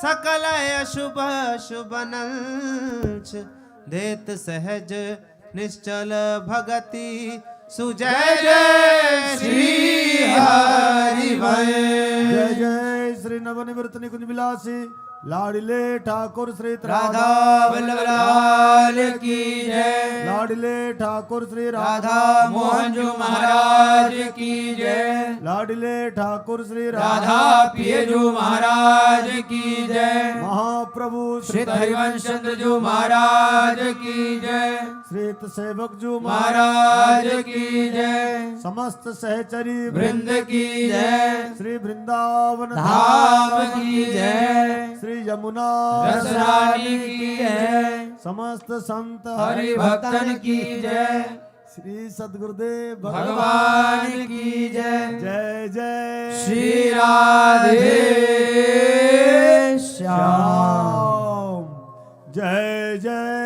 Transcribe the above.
सकल अशुभ शुभनंच देत सहज निश्चल भगति सुजय जय श्री हरि जय जय श्री नवनिवृत्त निकुंज विलासी लाडले ठाकुर श्री राधा वल्लभ लाल की जय। लाडले ठाकुर श्री राधा मोहन जो महाराज की जय। लाडले ठाकुर श्री राधा पिय जो महाराज की जय। महाप्रभु श्री हरिवंश चंद्र जो महाराज की जय। श्री सेवक जो महाराज की जय। समस्त सहचरी वृंद की जय। श्री वृंदावन धाम की जय। श्री यमुना रसरानी की जय। समस्त संत हरि भक्तन की जय। श्री सद्गुरुदेव भगवान की जय। जय जय श्री राधे श्याम। जय जय